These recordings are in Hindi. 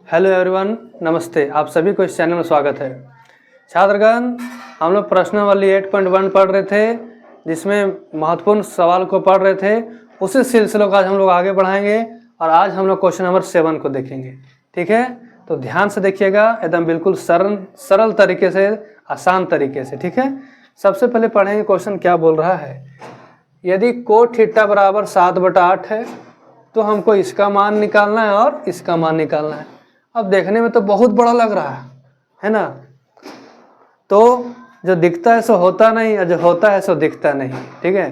हेलो एवरीवन, नमस्ते। आप सभी को इस चैनल में स्वागत है। छात्रगण, हम लोग प्रश्नावली 8.1 पढ़ रहे थे, जिसमें महत्वपूर्ण सवाल को पढ़ रहे थे। उसी सिलसिले को आज हम लोग आगे बढ़ाएंगे और आज हम लोग क्वेश्चन नंबर 7 को देखेंगे। ठीक है, तो ध्यान से देखिएगा, एकदम बिल्कुल सरल तरीके से, आसान तरीके से। ठीक है, सबसे पहले पढ़ेंगे क्वेश्चन क्या बोल रहा है। यदि कोट थीटा बराबर 7/8 है तो हमको इसका मान निकालना है और इसका मान निकालना है। अब देखने में तो बहुत बड़ा लग रहा है ना। तो जो दिखता है सो होता नहीं और जो होता है सो दिखता नहीं। ठीक है,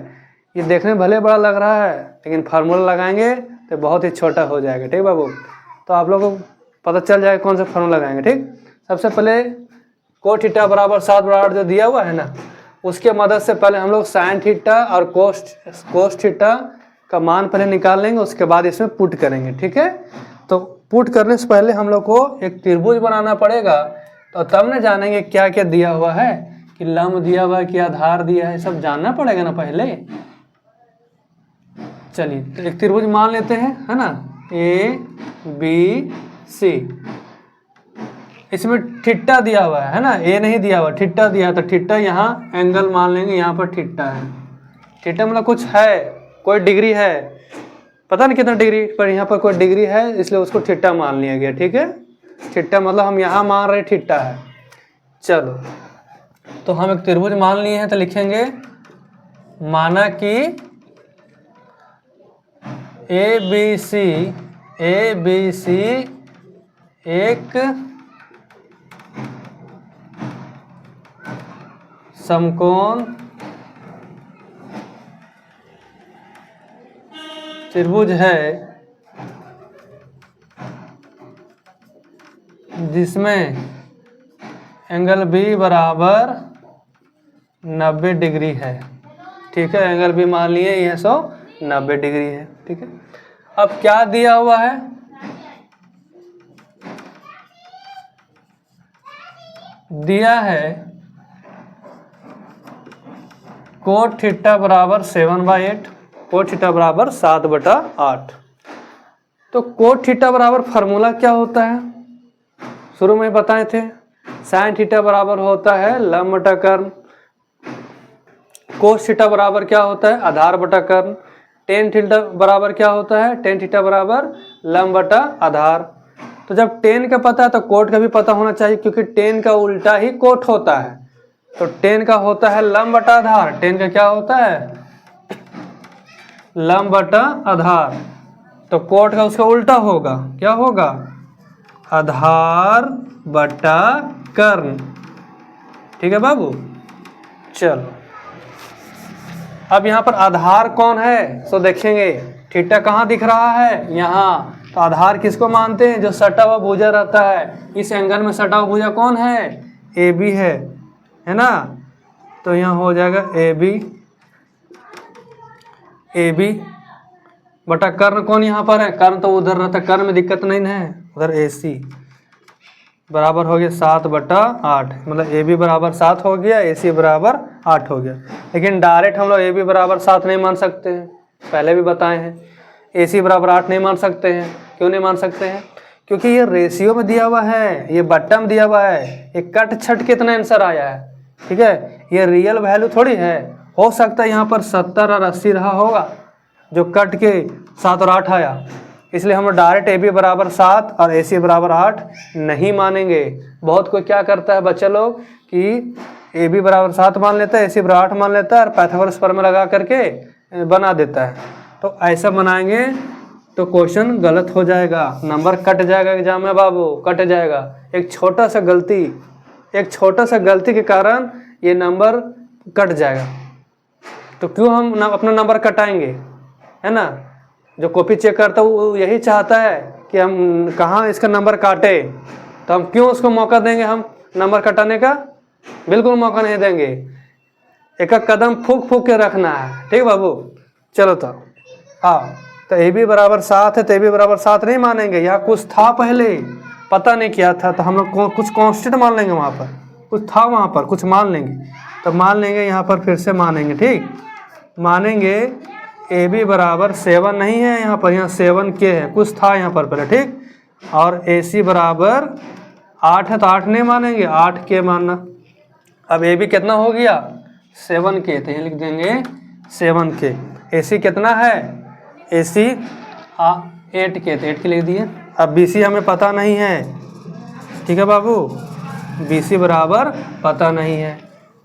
ये देखने में भले बड़ा लग रहा है, लेकिन फार्मूला लगाएंगे तो बहुत ही छोटा हो जाएगा। ठीक बाबू, तो आप लोगों को पता चल जाएगा कौन सा फार्मूला लगाएंगे। ठीक, सबसे पहले कोट थीटा बराबर 7/8 जो दिया हुआ है ना, उसके मदद से पहले हम लोग साइन थीटा और कोस थीटा का मान पहले निकाल लेंगे, उसके बाद इसमें पुट करेंगे। ठीक है, तो पुट करने से पहले हम लोग को एक त्रिभुज बनाना पड़ेगा, तो तब न जानेंगे क्या क्या दिया हुआ है, कि लंब दिया हुआ है कि आधार दिया है, सब जानना पड़ेगा ना पहले। चलिए, तो एक त्रिभुज मान लेते हैं, है ना, ABC। इसमें थीटा दिया हुआ है ना, ए नहीं दिया हुआ, थीटा दिया है, तो थीटा यहाँ एंगल मान लेंगे, यहाँ पर थीटा है। थीटा मतलब कुछ है, कोई डिग्री है, पता नहीं कितना डिग्री, पर यहाँ पर कोई डिग्री है, इसलिए उसको थीटा मान लिया गया। ठीक है, थीटा मतलब हम यहाँ मान रहे थीटा है। चलो, तो हम एक त्रिभुज मान लिए हैं, तो लिखेंगे माना कि ABC एक समकोण त्रिभुज है जिसमें एंगल B बराबर 90 डिग्री है। ठीक है, एंगल B मान लिए यह 90 डिग्री है। ठीक है, अब क्या दिया हुआ है, दिया है कोट थीटा बराबर 7/8, कोट थीटा बराबर 7/8। तो कोट थीटा बराबर फार्मूला क्या होता है, शुरू में बताए थे। साइन थीटा बराबर होता है लंब बटा कर्ण, कोस थीटा बराबर क्या होता है, आधार बटा कर्ण, टेन थीटा बराबर क्या होता है, टेन थीटा बराबर लंब बटा आधार। तो जब टेन का पता है तो कोट का भी पता होना चाहिए, क्योंकि टेन का उल्टा ही कोट होता है। तो टेन का होता है लंब बटा आधार, टेन का क्या होता है, लंब बटा आधार। तो कोट का उसका उल्टा होगा, क्या होगा, आधार बटा कर्ण। ठीक है बाबू, चलो अब यहाँ पर आधार कौन है, सो देखेंगे थीटा कहाँ दिख रहा है, यहाँ। तो आधार किसको मानते हैं, जो सटा हुआ भुजा रहता है। इस एंगल में सटा हुआ भुजा कौन है, AB है ना। तो यहाँ हो जाएगा AB बटा कर्ण कौन यहाँ पर है, कर्ण तो उधर रहता है, कर्ण में दिक्कत नहीं है, उधर AC बराबर हो गया 7/8। मतलब AB बराबर 7 हो गया, AC बराबर 8 हो गया। लेकिन डायरेक्ट हम लोग AB बराबर 7 नहीं मान सकते हैं, पहले भी बताए हैं। AC बराबर 8 नहीं मान सकते हैं। क्यों नहीं मान सकते हैं, क्योंकि ये रेशियो में दिया हुआ है, ये बट्टा में दिया हुआ है, ये कट छट कितना आंसर आया है। ठीक है, ये रियल वैल्यू थोड़ी है। हो सकता है यहाँ पर 70 और 80 रहा होगा, जो कट के 7 और 8 आया, इसलिए हम डायरेक्ट AB बराबर 7 और AC बराबर 8 नहीं मानेंगे। बहुत कोई क्या करता है बच्चे लोग, कि AB बराबर 7 मान लेता है, AC बराबर 8 मान लेता है, और पाइथागोरस प्रमेय लगा करके बना देता है। तो ऐसा बनाएंगे तो क्वेश्चन गलत हो जाएगा, नंबर कट जाएगा एग्जाम में बाबू, कट जाएगा। एक छोटा सा गलती के कारण ये नंबर कट जाएगा। तो क्यों हम अपना नंबर कटाएंगे, है ना। जो कॉपी चेक करता है वो यही चाहता है कि हम कहाँ इसका नंबर काटे, तो हम क्यों उसको मौका देंगे, हम नंबर कटाने का बिल्कुल मौका नहीं देंगे। एक कदम फूक फूक के रखना है। ठीक बाबू, चलो तो हाँ, तो AB बराबर 7 है, तो AB बराबर 7 नहीं मानेंगे। यहाँ कुछ था पहले, पता नहीं क्या था, तो हम लोग कुछ कांस्टेंट मान लेंगे, वहाँ पर कुछ था, वहाँ पर कुछ मान लेंगे। तो मान लेंगे, यहाँ पर फिर से मानेंगे। ठीक, मानेंगे AB बराबर 7 नहीं है यहाँ पर, यहाँ 7K है, कुछ था यहाँ पर पहले। ठीक, और AC बराबर 8 है तो 8 नहीं मानेंगे, 8K मानना। अब AB कितना हो गया 7K, तो ये लिख देंगे 7K। AC कितना है AC 8K, तो 8K लिख दिए। अब BC हमें पता नहीं है, ठीक है बाबू, BC बराबर पता नहीं है,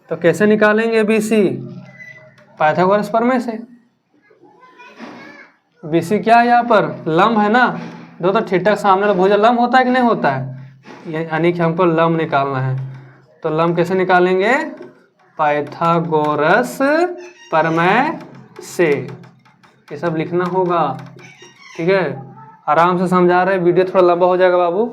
तो कैसे निकालेंगे BC? पाइथागोरस प्रमेय से। BC क्या है यहाँ पर लंब है ना, दो तो थीटा सामने भुजा लंब होता है कि नहीं होता है, यानी कि हमको लंब निकालना है। तो लंब कैसे निकालेंगे? पाइथागोरस प्रमेय से। ये सब लिखना होगा, ठीक है। आराम से समझा रहे, वीडियो थोड़ा लंबा हो जाएगा बाबू,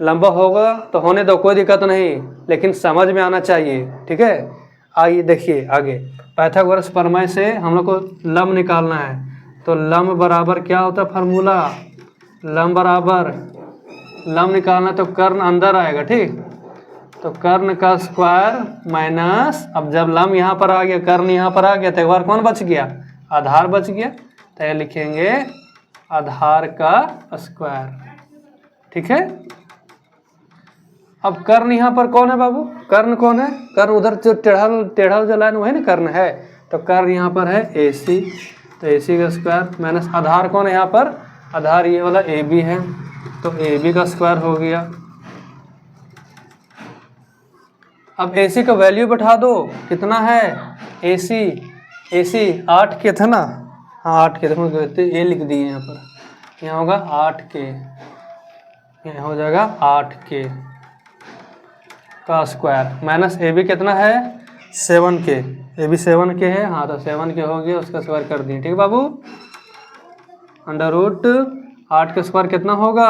लंबा होगा तो होने दो, कोई दिक्कत नहीं, लेकिन समझ में आना चाहिए, ठीक है। आइए देखिए आगे, पाइथागोरस प्रमेय से हम लोग को लंब निकालना है। तो लंब बराबर क्या होता है फार्मूला? लंब बराबर, लंब निकालना तो कर्ण अंदर आएगा, ठीक, तो कर्ण का स्क्वायर माइनस, अब जब लंब यहाँ पर आ गया, कर्ण यहाँ पर आ गया, तो एक बार कौन बच गया? आधार बच गया, तो ये लिखेंगे आधार का स्क्वायर, ठीक है। अब कर्ण यहाँ पर कौन है बाबू? कर्ण कौन है? कर्ण उधर जो टेढ़ा जो लाइन वही ना कर्ण है, तो कर्ण यहाँ पर है AC, तो AC का स्क्वायर माइनस आधार कौन है यहाँ पर? आधार ये वाला AB है, तो AB का स्क्वायर हो गया। अब AC का वैल्यू बैठा दो, कितना है AC 8K था ना, हाँ 8K था, ये लिख दिए यहाँ पर, यहाँ होगा 8K, यहाँ हो जाएगा 8K का स्क्वायर माइनस AB कितना है 7K, AB 7K है, हाँ तो 7K हो गया, उसका स्क्वायर कर दिए, ठीक है बाबू। अंडर रूट 8 का स्क्वायर कितना होगा?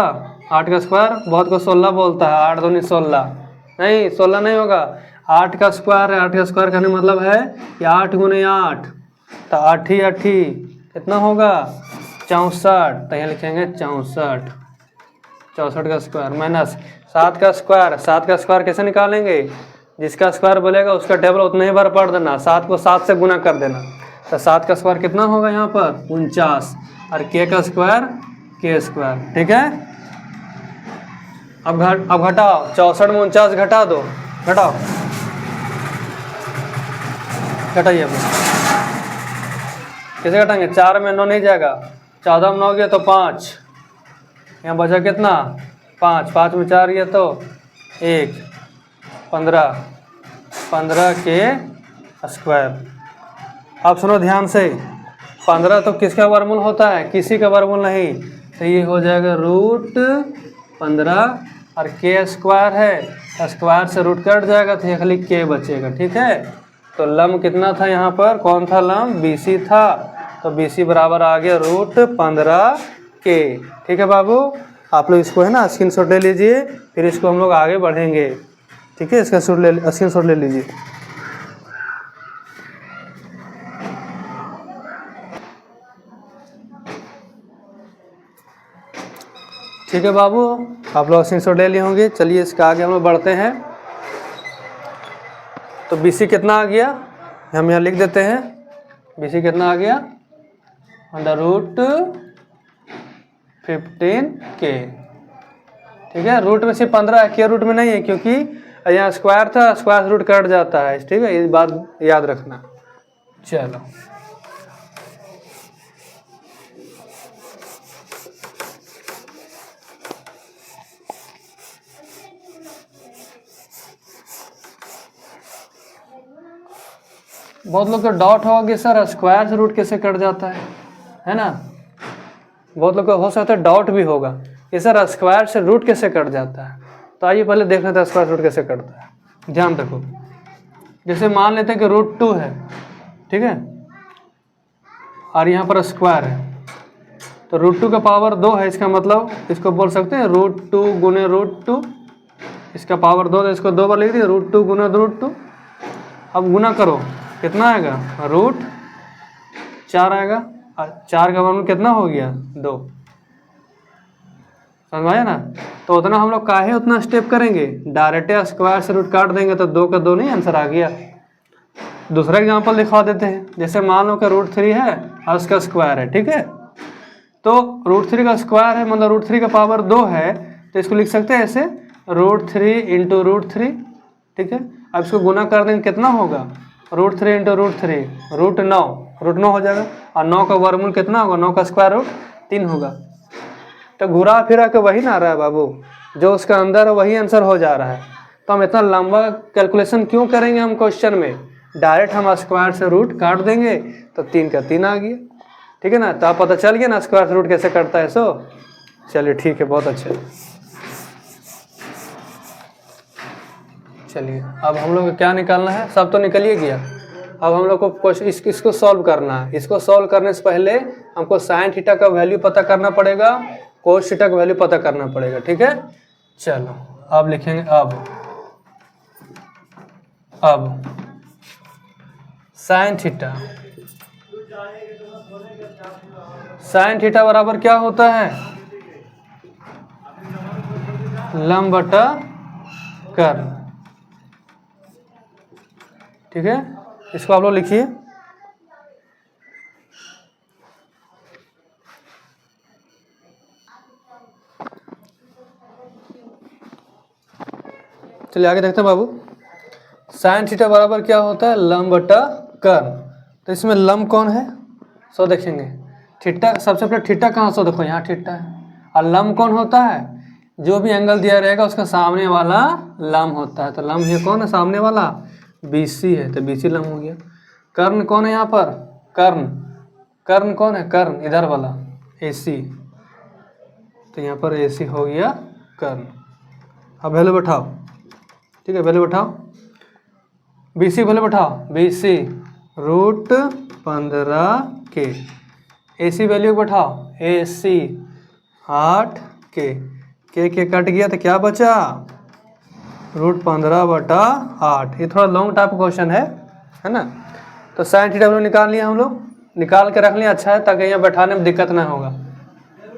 8 का स्क्वायर बहुत को 16 बोलता है, 8 दूनी 16, नहीं 16 नहीं होगा, 8 का स्क्वायर है। 8 का स्क्वायर करने मतलब है कि 8 गुने 8, तो 8 ही 8 ही कितना होगा 64, तो यहाँ लिखेंगे 64, 64 का स्क्वायर माइनस 7 का स्क्वायर। 7 का स्क्वायर कैसे निकालेंगे? जिसका स्क्वायर बोलेगा उसका टेबल उतना ही बार पढ़ देना, 7 को 7 से गुना कर देना, तो 7 का स्क्वायर कितना होगा यहाँ पर 49, और K का स्क्वायर K स्क्वायर, ठीक है। अब घटाओ, 64 में 49 घटा दो, घटाओ, घटाइए अब कैसे घटाएंगे? 4 में 9 नहीं जाएगा, 14 में 9 गया तो 5, यहाँ बचा कितना 5, 5 में 4 गया तो 1, 15 के स्क्वायर। अब सुनो ध्यान से, 15 तो किसका वर्गमूल होता है? किसी का वर्गमूल नहीं, तो ये हो जाएगा रूट 15, और K स्क्वायर है, स्क्वायर से रूट कट जाएगा तो ये खाली K बचेगा, ठीक है। तो लंब कितना था यहाँ पर, कौन था लंब? BC था, तो BC बराबर आ गया रूट 15K, ठीक है बाबू। आप लोग इसको है ना स्क्रीनशॉट ले लीजिए, फिर इसको हम लोग आगे बढ़ेंगे, ठीक है। इसका स्क्रीनशॉट ले लीजिए। ठीक है बाबू, आप लोग स्क्रीनशॉट ले लिए होंगे। चलिए इसका आगे हम लोग बढ़ते हैं। तो BC कितना आ गया, हम यहाँ लिख देते हैं, BC कितना आ गया अंडर रूट 15K, ठीक है। रूट में सिर्फ 15 है, K रूट में नहीं है, क्योंकि यहाँ स्क्वायर था, स्क्वायर से रूट कट जाता है, ठीक है, ये बात याद रखना। चलो बहुत लोग तो डॉट होगी सर स्क्वायर से रूट कैसे कट जाता है ना, बहुत लोग को हो सकता है डाउट भी होगा कि सर स्क्वायर से रूट कैसे कट जाता है। तो आइए पहले देख लेते हैं स्क्वायर से रूट कैसे कटता है। ध्यान रखो, जैसे मान लेते हैं कि रूट 2 है, ठीक है, और यहाँ पर स्क्वायर है, तो रूट 2 का पावर 2 है, इसका मतलब इसको बोल सकते हैं रूट 2 गुने रूट 2, इसका पावर 2 तो इसको 2 बार लिख दिया, रूट 2 गुना रूट 2। अब गुना करो, कितना आएगा रूट 4 आएगा, 4 का वर्गमूल कितना हो गया 2, समझ आया ना। तो उतना हम लोग काहे उतना स्टेप करेंगे, डायरेक्ट स्क्वायर से रूट काट देंगे तो 2 का 2 नहीं आंसर आ गया। दूसरा एग्जांपल दिखा देते हैं, जैसे मान लो कि रूट 3 है और उसका स्क्वायर है, ठीक है, तो √3 का स्क्वायर है, मतलब √3 का पावर 2 है, तो इसको लिख सकते हैं ऐसे √3 इंटू √3, ठीक है। अब इसको गुना कर देंगे, कितना होगा, √3 इंटू √3 √9 हो जाएगा, और 9 का वर्गमूल कितना होगा, 9 का स्क्वायर रूट 3 होगा। तो घुरा फिरा के वही ना आ रहा है बाबू, जो उसका अंदर है वही आंसर हो जा रहा है। तो हम इतना लंबा कैलकुलेशन क्यों करेंगे, हम क्वेश्चन में डायरेक्ट हम स्क्वायर से रूट काट देंगे, तो 3 का 3 आ गया, ठीक है ना। तो आप पता चल गया ना स्क्वायर से रूट कैसे कटता है। सो चलिए ठीक है, बहुत अच्छे। चलिए अब हम लोग को क्या निकालना है, सब तो निकल ही गया। अब हम लोग को इसको सॉल्व करना है। इसको सॉल्व करने से पहले हमको साइन थीटा का वैल्यू पता करना पड़ेगा, कोस थीटा का वैल्यू पता करना पड़ेगा, ठीक है। चलो अब लिखेंगे, अब साइन थीटा बराबर क्या होता है, लंब बटा कर्ण, ठीक है। इसको आप लोग लिखिए, चलिए आगे देखते हैं बाबू। साइन थीटा बराबर क्या होता है, लंब बटा कर्ण। तो इसमें लंब कौन है, सो देखेंगे थीटा, सबसे पहले थीटा कहाँ, सो देखो यहाँ थीटा है, और लंब कौन होता है, जो भी एंगल दिया रहेगा उसका सामने वाला लंब होता है। तो लंब ये कौन है, सामने वाला BC है, तो BC लंब हो गया। कर्ण कौन है यहाँ पर, कर्ण कौन है, कर्ण इधर वाला AC, तो यहाँ पर AC हो गया कर्ण। अब वैल्यू बैठाओ, ठीक है, वैल्यू बैठाओ, BC वैल्यू बैठाओ, BC √15 के, AC वैल्यू बैठाओ, AC 8 के कट गया, तो क्या बचा, √15/8। ये थोड़ा लॉन्ग टाइप क्वेश्चन है ना। तो साइन थीटा वैल्यू निकाल लिया हम लोग, निकाल के रख लिया, अच्छा है, ताकि यहाँ बैठाने में दिक्कत ना होगा।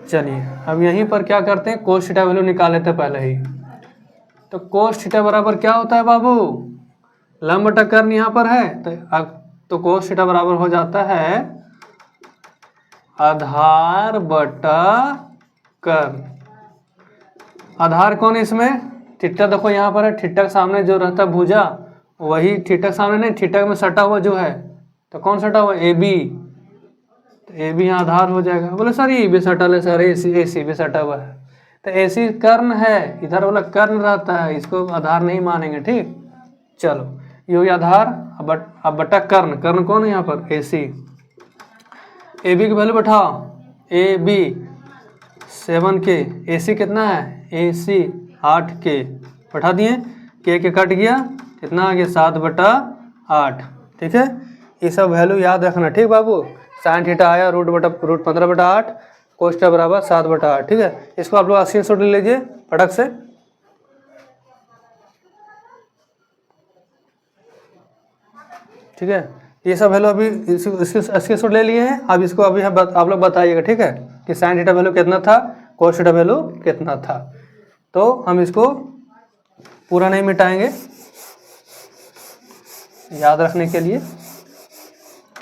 चलिए अब यहीं पर क्या करते हैं, कोस थीटा वैल्यू निकाल लेते हैं पहले ही। तो कोस थीटा बराबर क्या होता है बाबू, लंब बटा कर्ण यहाँ पर है, तो कोस थीटा बराबर हो जाता है आधार बटा कर्ण। आधार कौन है इसमें, थीटा देखो यहाँ पर है, थीटा के सामने जो रहता है भुजा, वही थीटा के सामने नहीं, थीटा में सटा हुआ जो है, तो कौन सटा हुआ, AB, तो AB यहाँ आधार हो जाएगा। बोले सर ये भी सटा ले सर, AC भी सटा हुआ है, तो AC कर्ण है, इधर वाला कर्ण रहता है, इसको आधार नहीं मानेंगे, ठीक। चलो ये हो गया आधार, अब बटा कर्ण कौन है यहाँ पर, AC। AB की वैल्यू बैठाओ, AB 7 के, AC कितना है, AC 8 के, बैठा दिए, के कट गया, कितना आ गया, 7/8, ठीक है। ये सब वैल्यू याद रखना, ठीक बाबू। साइन थीटा आया √15/8, कोस थीटा बराबर 7/8, ठीक है। इसको आप लोग स्क्रीनशॉट ले लीजिए फटक से, ठीक है। ये सब वैल्यू अभी इसके स्क्रीनशॉट ले लिए हैं। अब इसको अभी आप लोग बताइएगा, ठीक है, कि साइन थीटा वैल्यू कितना था, कोस थीटा वैल्यू कितना था। तो हम इसको पूरा नहीं मिटाएंगे, याद रखने के लिए।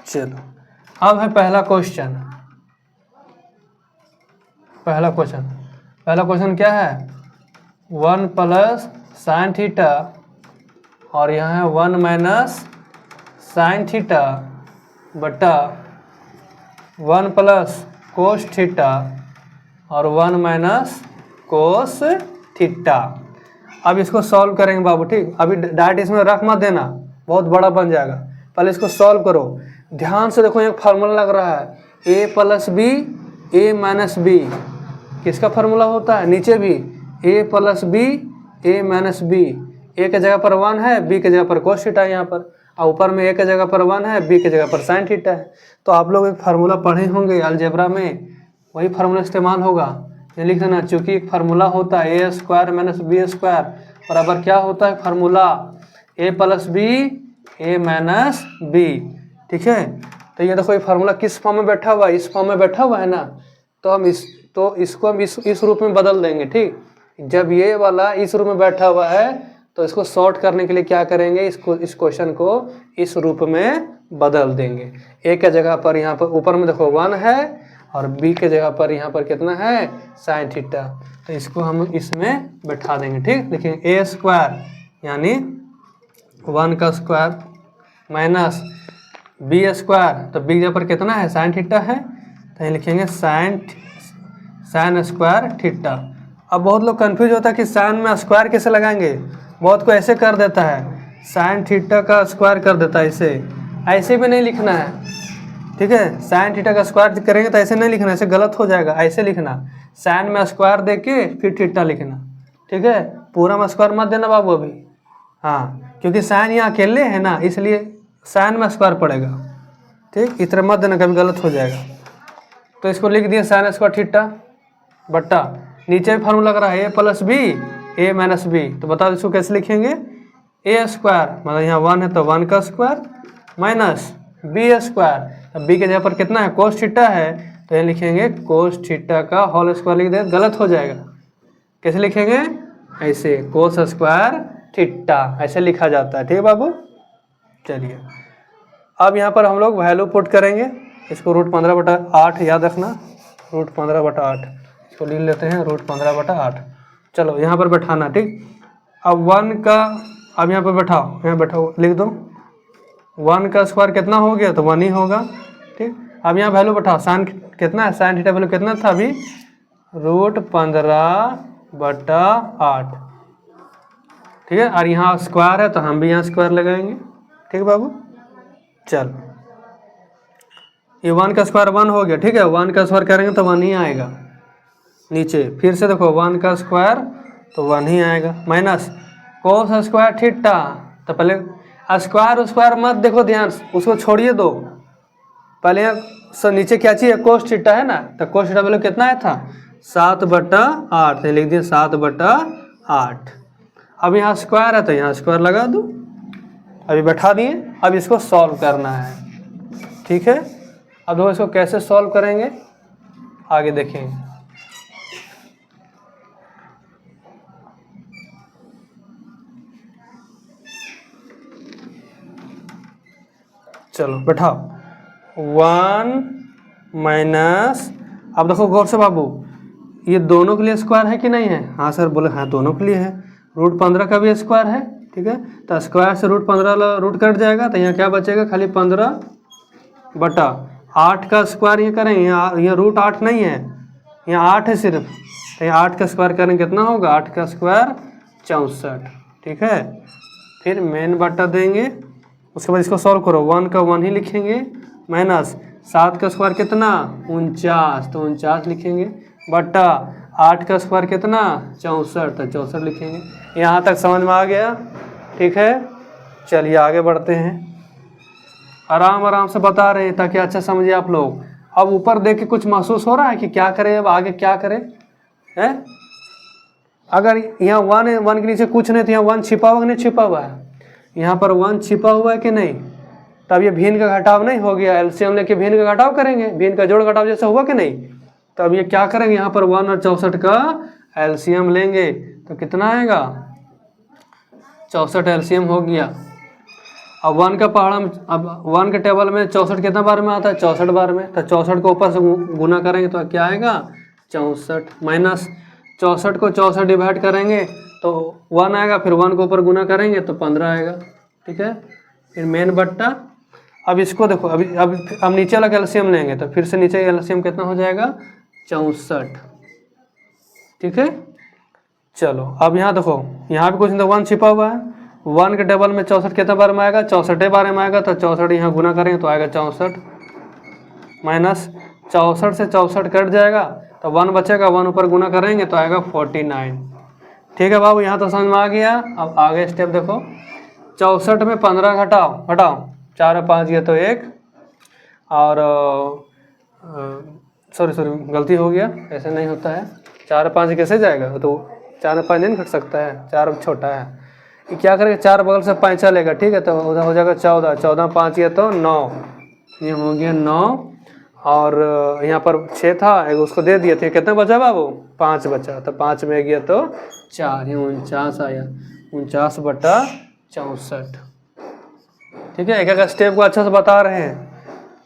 चलो अब है पहला क्वेश्चन। पहला क्वेश्चन क्या है, 1 प्लस साइन थीटा, और यहाँ है 1 माइनस साइन थीटा बटा 1 प्लस कोस थीटा और 1 माइनस कोस थीटा। अब इसको सॉल्व करेंगे बाबू, ठीक। अभी डायरेक्ट इसमें रख मत देना, बहुत बड़ा बन जाएगा, पहले इसको सॉल्व करो। ध्यान से देखो, एक फार्मूला लग रहा है, A + B A - B, किसका फार्मूला होता है, नीचे भी A + B A - B, A के जगह पर 1 है, B के जगह पर कोस थीटा है यहाँ पर, और ऊपर में A के जगह पर 1 है, B के जगह पर साइन थीटा है। तो आप लोग एक फार्मूला पढ़े होंगे अलजेब्रा में, वही फार्मूला इस्तेमाल होगा। ये लिख देना, चूँकि एक फार्मूला होता है A² - B² बराबर क्या होता है formula, A + B A - B, ठीक है। तो ये देखो ये फार्मूला किस फॉर्म में बैठा हुआ है, इस फॉर्म में बैठा हुआ है ना। तो हम इसको हम इस रूप में बदल देंगे, ठीक। जब ये वाला इस रूप में बैठा हुआ है, तो इसको सॉर्ट करने के लिए क्या करेंगे, इस क्वेश्चन को इस रूप में बदल देंगे। A के जगह पर यहाँ पर ऊपर में देखो 1 है, और बी के जगह पर यहाँ पर कितना है साइन थीटा, तो इसको हम इसमें बैठा देंगे। ठीक, लिखेंगे ए स्क्वायर यानी 1 का स्क्वायर माइनस बी स्क्वायर, तो बी के जगह पर कितना है साइन थीटा है, तो ये लिखेंगे साइन स्क्वायर थीटा। अब बहुत लोग कंफ्यूज होता है कि साइन में स्क्वायर कैसे लगाएंगे, बहुत को ऐसे कर देता है साइन थीटा का स्क्वायर कर देता है, ऐसे भी नहीं लिखना है। ठीक है, साइन थीटा का स्क्वायर करेंगे तो ऐसे नहीं लिखना, ऐसे गलत हो जाएगा, ऐसे लिखना साइन में स्क्वायर दे के फिर थीटा लिखना। ठीक है, पूरा में स्क्वायर मत देना बाबू अभी, हाँ, क्योंकि साइन यहाँ अकेले है ना, इसलिए साइन में स्क्वायर पड़ेगा। ठीक, इस तरह मत देना, कभी गलत हो जाएगा। तो इसको लिख दिए साइन स्क्वायर थीटा बट्टा, नीचे फार्मूला लग रहा है ए प्लस बी ए माइनस बी, तो बताओ इसको कैसे लिखेंगे, ए स्क्वायर मतलब यहाँ 1 है तो 1 का स्क्वायर माइनस बी स्क्वायर, अब बी के जगह पर कितना है कोस थीटा है, तो ये लिखेंगे कोस थीटा का होल स्क्वायर लिख दे, गलत हो जाएगा। कैसे लिखेंगे, ऐसे कोस स्क्वायर थीटा ऐसे लिखा जाता है। ठीक है बाबू, चलिए अब यहाँ पर हम लोग वैल्यू पुट करेंगे, इसको √15/8 याद रखना, √15/8 इसको लिख लेते हैं √15/8। चलो यहाँ पर बैठाना। ठीक, अब 1 का, अब यहाँ पर बैठाओ, यहाँ बैठाओ, लिख दो 1 का स्क्वायर कितना हो गया, तो 1 ही होगा। ठीक, अब यहाँ वैल्यू बैठाओ, साइन कितना है, साइन थीटा वैल्यू कितना था अभी, √15/8। ठीक है, और यहाँ स्क्वायर है तो हम भी यहाँ स्क्वायर लगाएंगे। ठीक है बाबू, चल ये 1 का स्क्वायर 1 हो गया। ठीक है, 1 का स्क्वायर करेंगे तो 1 ही आएगा, नीचे फिर से देखो 1 का स्क्वायर तो 1 ही आएगा, माइनस कोस स्क्वायर थीटा, तो पहले स्क्वायर मत देखो ध्यान, उसको छोड़िए दो, पहले सर नीचे क्या चाहिए कोस थीटा है ना, तो कोस थीटा वैल्यू कितना आया था 7/8, तो लिख दिए 7/8। अब यहाँ स्क्वायर है तो यहाँ स्क्वायर लगा दो, अभी बैठा दिए। अब इसको सॉल्व करना है। ठीक है, अब देखो इसको कैसे सॉल्व करेंगे आगे देखेंगे। चलो बैठाओ 1 माइनस, अब देखो गौर से बाबू, ये दोनों के लिए स्क्वायर है कि नहीं है, हाँ सर बोले हाँ दोनों के लिए है, √15 का भी स्क्वायर है। ठीक है, तो स्क्वायर से √15 रूट कट जाएगा, तो यहाँ क्या बचेगा खाली 15/8 का स्क्वायर ये करेंगे, यहाँ √8 नहीं है, यहाँ 8 है सिर्फ, तो यहाँ 8 का स्क्वायर करेंगे कितना होगा, 8 का स्क्वायर 64। ठीक है, फिर मेन बट्टा देंगे, उसके बाद इसको सॉल्व करो, 1 का 1 ही लिखेंगे, माइनस 7 का स्क्वायर कितना 49, तो 49 लिखेंगे, बट्टा 8 का स्क्वायर कितना 64, तो 64 लिखेंगे। यहाँ तक समझ में आ गया। ठीक है, चलिए आगे बढ़ते हैं, आराम से बता रहे हैं ताकि अच्छा समझिए आप लोग। अब ऊपर देख के कुछ महसूस हो रहा है कि क्या करें, अब आगे क्या करें है। अगर यहाँ 1 है, 1 के नीचे कुछ नहीं तो यहाँ 1 छिपा हुआ नहीं छिपा हुआ है, यहाँ पर 1 छिपा हुआ है कि नहीं, तब ये भिन्न का घटाव नहीं हो गया, एलसीएम लेके भिन्न का घटाव करेंगे, भिन्न का जोड़ घटाव जैसा हुआ कि नहीं, तब ये क्या करेंगे, यहाँ पर 1 और 64 का एलसीएम लेंगे तो कितना आएगा 64 एलसीएम हो गया। अब 1 का पहाड़ा में, अब 1 के टेबल में 64 कितना बार में आता है 64 बार में, तो 64 को ऊपर से गुना करेंगे तो क्या आएगा 64, माइनस 64 को 64 डिवाइड करेंगे तो 1 आएगा, फिर 1 को ऊपर गुना करेंगे तो 15 आएगा। ठीक है, फिर मेन बट्टा, अब इसको देखो, अब नीचे वाला एलसीएम लेंगे तो फिर से नीचे एलसीएम कितना हो जाएगा 64। ठीक है, चलो अब यहाँ देखो, यहाँ भी कुछ नहीं, 1 छिपा हुआ है, 1 के टेबल में 64 कितना बार में आएगा 64 बार में आएगा, तो 64 यहाँ गुना करेंगे तो आएगा 64, माइनस 64 से 64 कट जाएगा तो 1 बचेगा, 1 ऊपर गुना करेंगे तो आएगा 49। ठीक है बाबू, यहाँ तो समझ में आ गया। अब आगे स्टेप देखो, 64 में 15 घटाओ 4 और 5 गया तो 1, और सॉरी गलती हो गया, ऐसे नहीं होता है, 4 और 5 कैसे जाएगा, तो 4 और 5 नहीं घट सकता है, 4 छोटा है, ये क्या करेगा 4 बगल से 5 चलेगा। ठीक है, तो उधर हो जाएगा 14, 14 5 गया तो 9, ये हो गया 9, और यहाँ पर 6 था, एक उसको दे दिए थे, कितना बचा बाबू 5 बचा, तो 5 में गया तो 4, ये 49 आया, 49/64। ठीक है, एक एक स्टेप को अच्छा से बता रहे हैं।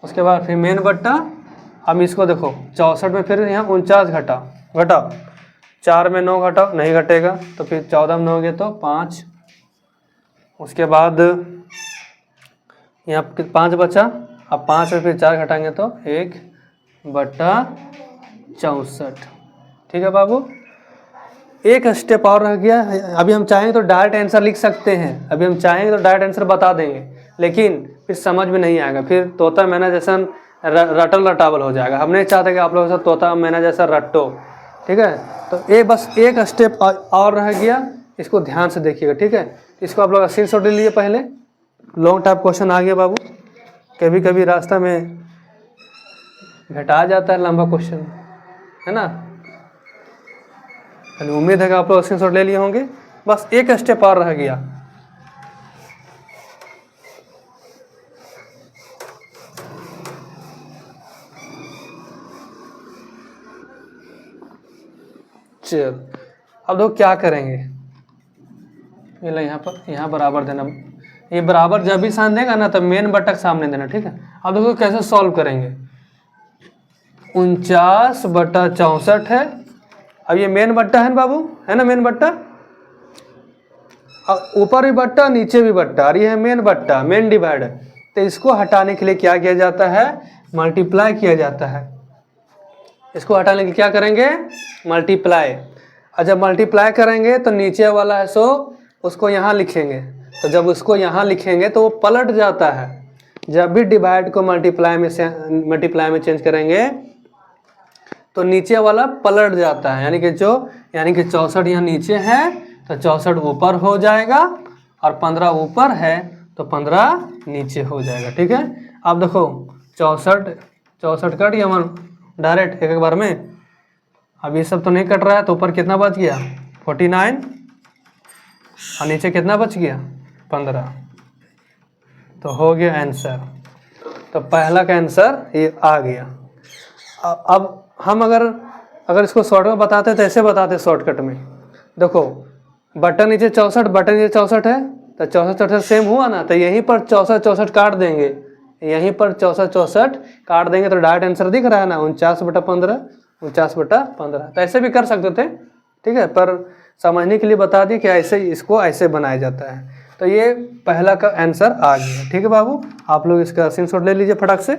उसके बाद फिर मेन बट्टा अब इसको देखो 64 में फिर यहाँ 49 घटाओ 4 में 9 घटाओ, नहीं घटेगा, तो फिर 14 में 9 गए तो 5, उसके बाद यहाँ 5 बचा, अब 5 में फिर 4 घटाएंगे तो 1/64। ठीक है बाबू, एक स्टेप और रह गया। अभी हम चाहेंगे तो डायरेक्ट आंसर लिख सकते हैं, अभी हम चाहेंगे तो डायरेक्ट आंसर बता देंगे, लेकिन फिर समझ में नहीं आएगा, फिर तोता मैना जैसा रटल रटावल हो जाएगा। हम नहीं चाहते कि आप लोगों से तोता मैना जैसा रटो। ठीक है, तो ये बस एक स्टेप और रह गया, इसको ध्यान से देखिएगा। ठीक है, इसको आप लोग स्क्रीनशॉट ले लीजिए। पहले लॉन्ग टाइप क्वेश्चन आ गया बाबू, कभी कभी रास्ता में घटा जाता है लंबा क्वेश्चन, है ना। उम्मीद है कि आप लोग स्क्रीनशॉट ले लिए होंगे। बस एक स्टेप और रह गया। चल अब देखो क्या करेंगे, ये लो यहाँ बराबर देना, ये बराबर जब भी साइन देगा ना तब मेन बटक सामने देना। ठीक है, अब देखो कैसे सॉल्व करेंगे। 49/64 है, अब ये मेन बट्टा है ना बाबू, है ना मेन बट्टा, ऊपर भी बट्टा नीचे भी बट्टा, और ये है मेन बट्टा, मेन डिवाइड। तो इसको हटाने के लिए क्या किया जाता है, मल्टीप्लाई किया जाता है। इसको हटाने के लिए क्या करेंगे, मल्टीप्लाई। और जब मल्टीप्लाई करेंगे तो नीचे वाला है सो उसको यहाँ लिखेंगे, तो जब उसको यहाँ लिखेंगे तो वो पलट जाता है। जब भी डिवाइड को मल्टीप्लाई में चेंज करेंगे तो नीचे वाला पलट जाता है, यानी कि 64 यहाँ नीचे है तो 64 ऊपर हो जाएगा, और 15 ऊपर है तो 15 नीचे हो जाएगा। ठीक है, अब देखो 64 कट गया मन डायरेक्ट एक बार में। अब ये सब तो नहीं कट रहा है, तो ऊपर कितना बच गया 49, और नीचे कितना बच गया 15, तो हो गया आंसर। तो पहला का आंसर ये आ गया। अब हम अगर इसको शॉर्ट में बताते तो ऐसे बताते शॉर्टकट में। देखो बटन नीचे 64, बटन नीचे 64 है, तो 64 सेम हुआ ना, तो यहीं पर 64 काट देंगे, यहीं पर 64 काट देंगे, तो डायरेक्ट आंसर दिख रहा है ना 49/15, 49/15। तो ऐसे भी कर सकते थे। ठीक है, पर समझने के लिए बता दिए कि ऐसे इसको ऐसे बनाया जाता है। तो ये पहला का आंसर आ गया। ठीक है बाबू, आप लोग इसका स्क्रीनशॉट ले लीजिए फटाक से।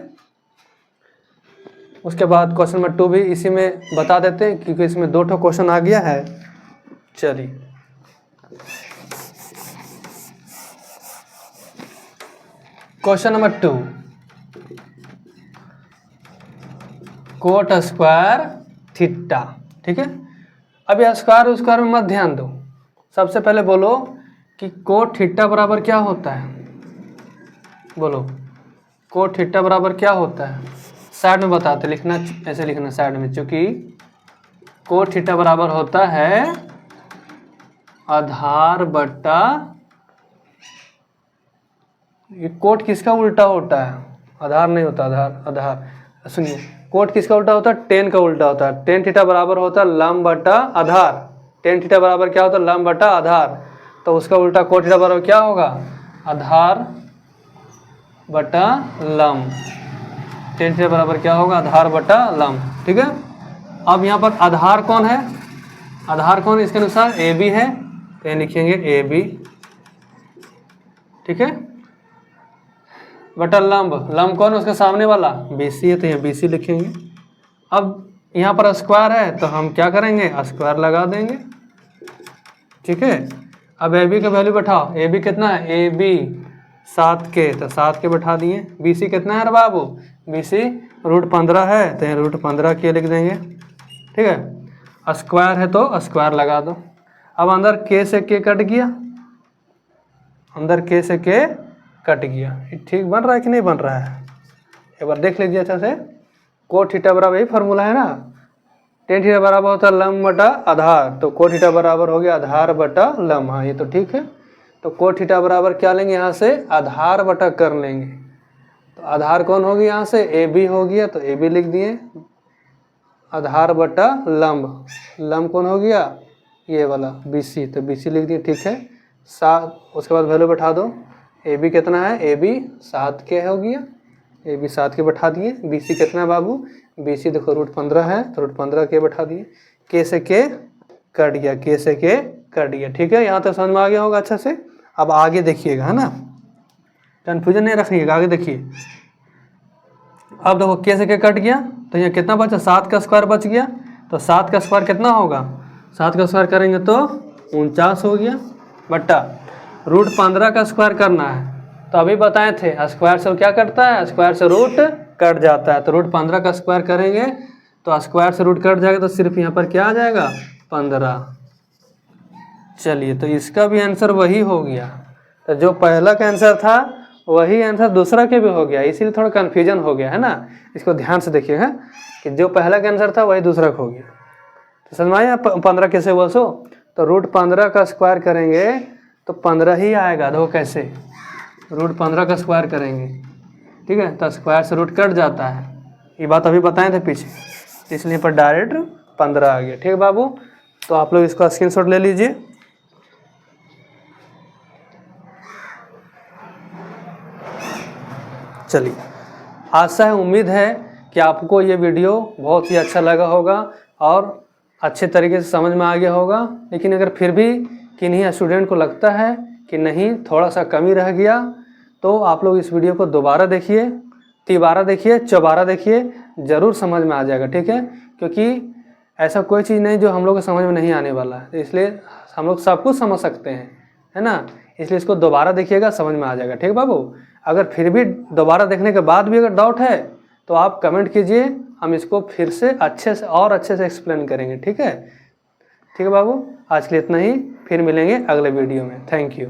उसके बाद क्वेश्चन नंबर 2 भी इसी में बता देते हैं, क्योंकि इसमें 2 क्वेश्चन आ गया है। चलिए question number 2, coat square theta. ठीक है, अब ये स्क्वायर में मत ध्यान दो। सबसे पहले बोलो कि कोट थीटा बराबर क्या होता है, बोलो कोट थीटा बराबर क्या होता है। साइड में बताते, लिखना ऐसे लिखना साइड में, क्योंकि कोट थीटा बराबर होता है आधार बट्टा, ये कोट किसका उल्टा होता है, आधार नहीं होता, आधार सुनिए, कोट किसका उल्टा होता है, टेन का उल्टा होता है। टेन थीटा बराबर होता है लंब बट्टा आधार। टेन थीटा बराबर क्या होता है, लंब बट्टा आधार। तो उसका उल्टा कोट थीटा बराबर क्या होगा, आधार बट्टा लंब। टेन थीटा बराबर क्या होगा, आधार बट्टा लंब। ठीक है, अब यहाँ पर आधार कौन है, आधार कौन है इसके अनुसार ए बी है, तो ये लिखेंगे ए बी। ठीक है, बटा लंब, लंब कौन है उसके सामने वाला बी सी है, तो यहाँ बी सी लिखेंगे। अब यहाँ पर स्क्वायर है तो हम क्या करेंगे, स्क्वायर लगा देंगे। ठीक है, अब ए बी का वैल्यू बैठाओ, ए बी कितना है, ए बी 7 के, तो 7 के बैठा दिए। बी सी कितना है बाबू, बी सी √15 है, तो यहाँ √15 के लिख देंगे। ठीक है, स्क्वायर है तो स्क्वायर लगा दो। अब अंदर के से के कट गया, अंदर के से के कट गया। ठीक बन रहा है कि नहीं बन रहा है, एक बार देख लीजिए अच्छा से। कोट थीटा बराबर यही फार्मूला है ना, टेन थीटा बराबर होता है लंब बटा आधार, तो कोट थीटा बराबर हो गया आधार बटा लंब। हाँ ये तो ठीक है, तो कोट थीटा बराबर क्या लेंगे यहाँ से, आधार बटा कर लेंगे। तो आधार कौन होगी यहाँ से, ए बी हो गया, तो ए बी लिख दिए, आधार बटा लंब, लंब कौन हो गया ये वाला बी सी, तो बी सी लिख दिए। ठीक है, 7, उसके बाद वैल्यू बैठा दो, ए बी कितना है, ए बी 7 के हो गया। ए बी 7 के बैठा दिए। बी सी कितना है बाबू, बी सी देखो √15 है तो √15 के बैठा दिए। के से के कट गया, के से के कट गया। ठीक है, यहाँ तक समझ में आ गया होगा अच्छा से। अब आगे देखिएगा, है ना, कन्फ्यूजन नहीं रखिएगा, आगे देखिए। अब देखो के से के कट गया तो यहाँ कितना बचा, 7 का स्क्वायर बच गया। तो 7 का स्क्वायर कितना होगा, 7 का स्क्वायर करेंगे तो 49 हो गया, बट्टा √15 का स्क्वायर करना है। तो अभी बताए थे स्क्वायर से क्या करता है, स्क्वायर से रूट कट जाता है। तो √15 का स्क्वायर करेंगे तो स्क्वायर से रूट कट जाएगा तो सिर्फ यहाँ पर क्या आ जाएगा, 15। चलिए, तो इसका भी आंसर वही हो गया। तो जो पहला का आंसर था वही आंसर दूसरा के भी हो गया, इसीलिए थोड़ा कन्फ्यूजन हो गया, है ना। इसको ध्यान से देखिएगा कि जो पहला का आंसर था वही दूसरा का हो गया। तो समझ में आया 15 कैसे हुआ सो। तो √15 का स्क्वायर करेंगे तो 15 ही आएगा। देखो कैसे, √15 का स्क्वायर करेंगे, ठीक है, तो स्क्वायर से रूट कट जाता है। ये बात अभी बताए थे पीछे, इसलिए पर डायरेक्ट 15 आ गया। ठीक है बाबू, तो आप लोग इसका स्क्रीनशॉट ले लीजिए। चलिए, आशा है, उम्मीद है कि आपको ये वीडियो बहुत ही अच्छा लगा होगा और अच्छे तरीके से समझ में आ गया होगा। लेकिन अगर फिर भी किन्हीं स्टूडेंट को लगता है कि नहीं थोड़ा सा कमी रह गया, तो आप लोग इस वीडियो को दोबारा देखिए, तिबारा देखिए, चौबारा देखिए, ज़रूर समझ में आ जाएगा। ठीक है, क्योंकि ऐसा कोई चीज़ नहीं जो हम लोग को समझ में नहीं आने वाला है, इसलिए हम लोग सब कुछ समझ सकते हैं, है ना। इसलिए इसको दोबारा देखिएगा, समझ में आ जाएगा। ठीक है बाबू, अगर फिर भी दोबारा देखने के बाद भी अगर डाउट है तो आप कमेंट कीजिए, हम इसको फिर से अच्छे से और अच्छे से एक्सप्लेन करेंगे। ठीक है बाबू, आज के लिए इतना ही, फिर मिलेंगे अगले वीडियो में। Thank you.